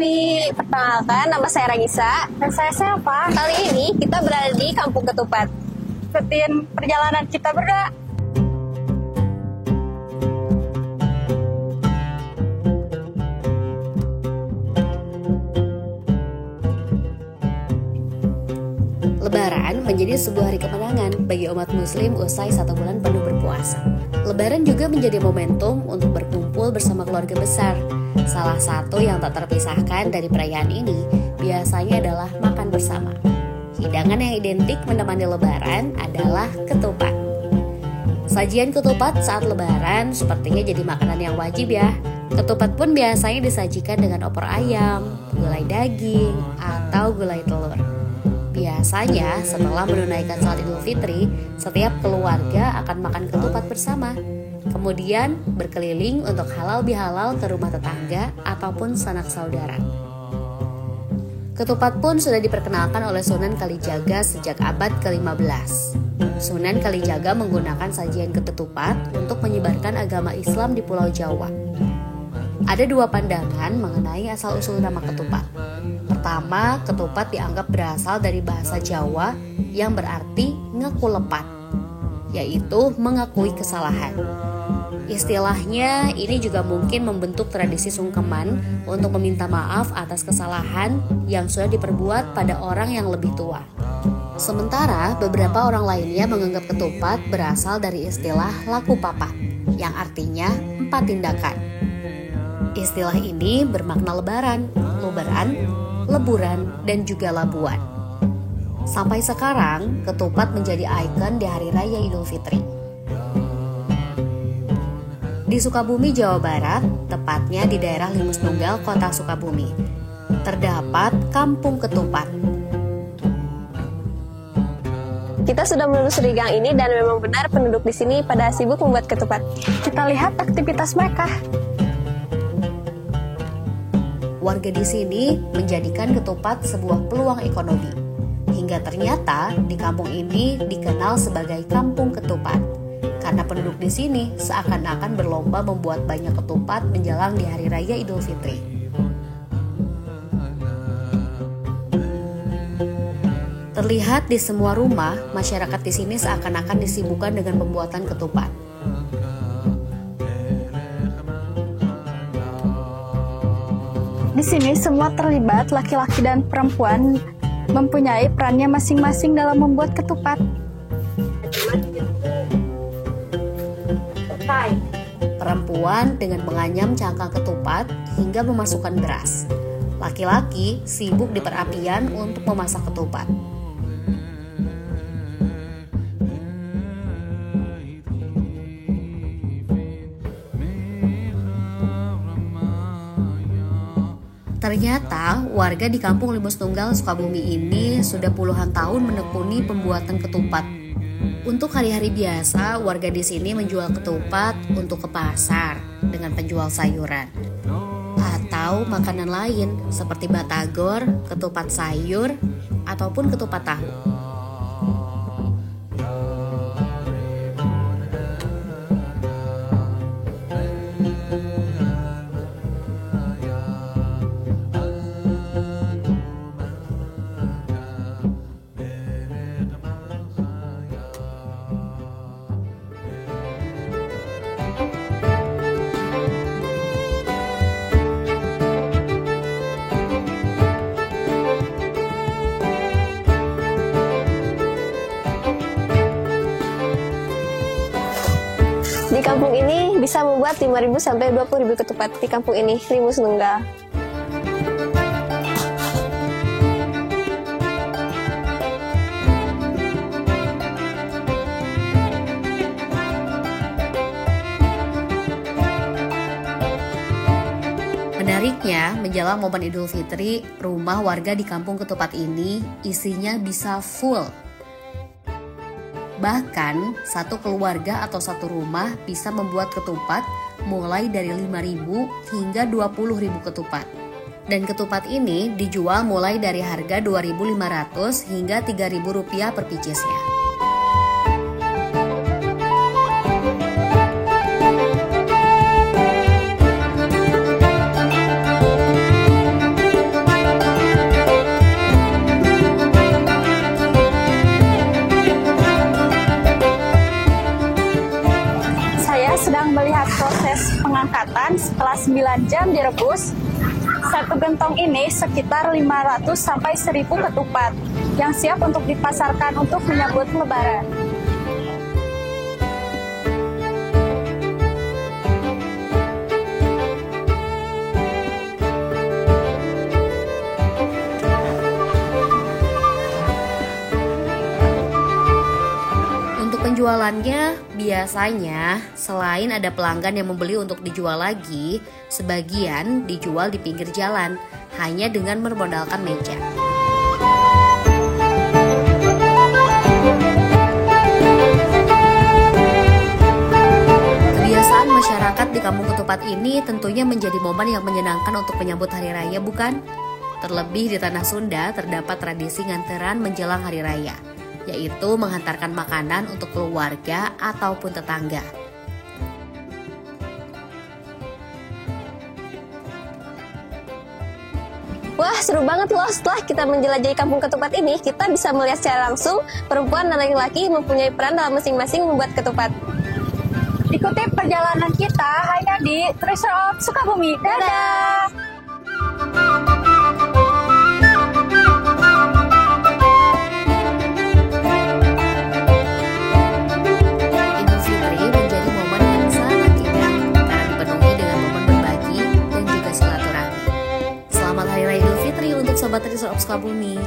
Sukabumi. Perkenalkan, nama saya Ragisa. Dan saya siapa? Kali ini kita berada di Kampung Ketupat. Ikutin perjalanan kita berdua. Lebaran menjadi sebuah hari kemenangan bagi umat muslim usai 1 bulan penuh berpuasa. Lebaran juga menjadi momentum untuk berkumpul bersama keluarga besar. Salah satu yang tak terpisahkan dari perayaan ini biasanya adalah makan bersama. Hidangan yang identik menemani Lebaran adalah ketupat. Sajian ketupat saat Lebaran sepertinya jadi makanan yang wajib ya. Ketupat pun biasanya disajikan dengan opor ayam, gulai daging, atau gulai telur. Biasanya setelah menunaikan salat Idul Fitri, setiap keluarga akan makan ketupat bersama. Kemudian berkeliling untuk halal bihalal ke rumah tetangga ataupun sanak saudara. Ketupat pun sudah diperkenalkan oleh Sunan Kalijaga sejak abad ke-15. Sunan Kalijaga menggunakan sajian ketupat untuk menyebarkan agama Islam di Pulau Jawa. Ada 2 pandangan mengenai asal-usul nama ketupat. Pertama, ketupat dianggap berasal dari bahasa Jawa yang berarti ngekulepat, yaitu mengakui kesalahan. Istilahnya ini juga mungkin membentuk tradisi sungkeman untuk meminta maaf atas kesalahan yang sudah diperbuat pada orang yang lebih tua. Sementara beberapa orang lainnya menganggap ketupat berasal dari istilah laku papat, yang artinya 4 tindakan. Istilah ini bermakna lebaran, luberan, leburan, dan juga labuan. Sampai sekarang, ketupat menjadi ikon di Hari Raya Idul Fitri. Di Sukabumi, Jawa Barat, tepatnya di daerah Limus Nunggal, Kota Sukabumi, terdapat Kampung Ketupat. Kita sudah menelusuri gang ini dan memang benar penduduk di sini pada sibuk membuat ketupat. Kita lihat aktivitas mereka. Warga di sini menjadikan ketupat sebuah peluang ekonomi. Hingga ternyata di kampung ini dikenal sebagai Kampung Ketupat. Karena penduduk di sini seakan-akan berlomba membuat banyak ketupat menjelang di Hari Raya Idul Fitri. Terlihat di semua rumah, masyarakat di sini seakan-akan disibukkan dengan pembuatan ketupat. Di sini semua terlibat, laki-laki dan perempuan mempunyai perannya masing-masing dalam membuat ketupat. Perempuan dengan menganyam cangkang ketupat hingga memasukkan beras. Laki-laki sibuk di perapian untuk memasak ketupat. Ternyata warga di Kampung Limus Nunggal, Sukabumi ini sudah puluhan tahun menekuni pembuatan ketupat. Untuk hari-hari biasa, warga di sini menjual ketupat untuk ke pasar dengan penjual sayuran atau makanan lain seperti batagor, ketupat sayur, ataupun ketupat tahu. Di kampung ini bisa membuat 5.000 sampai 20.000 ketupat di kampung ini, Limus Nunggal. Menariknya, menjelang momen Idul Fitri, rumah warga di Kampung Ketupat ini isinya bisa full. Bahkan, satu keluarga atau satu rumah bisa membuat ketupat mulai dari 5.000 hingga 20.000 ketupat. Dan ketupat ini dijual mulai dari harga Rp2.500 hingga Rp3.000 per picisnya. melihat proses pengangkatan setelah 9 jam direbus. Satu gentong ini sekitar 500 sampai 1000 ketupat yang siap untuk dipasarkan untuk menyambut Lebaran. Penjualannya biasanya selain ada pelanggan yang membeli untuk dijual lagi, sebagian dijual di pinggir jalan hanya dengan bermodalkan meja. Kebiasaan masyarakat di Kampung Ketupat ini tentunya menjadi momen yang menyenangkan untuk menyambut Hari Raya, bukan? Terlebih di Tanah Sunda terdapat tradisi nganteran menjelang Hari Raya, yaitu menghantarkan makanan untuk keluarga ataupun tetangga. Wah, seru banget loh. Setelah kita menjelajahi Kampung Ketupat ini, kita bisa melihat secara langsung perempuan dan laki-laki mempunyai peran dalam masing-masing membuat ketupat. Ikuti perjalanan kita hanya di Treasure of Sukabumi. Dadah! Sobat Treasure of Sukabumi.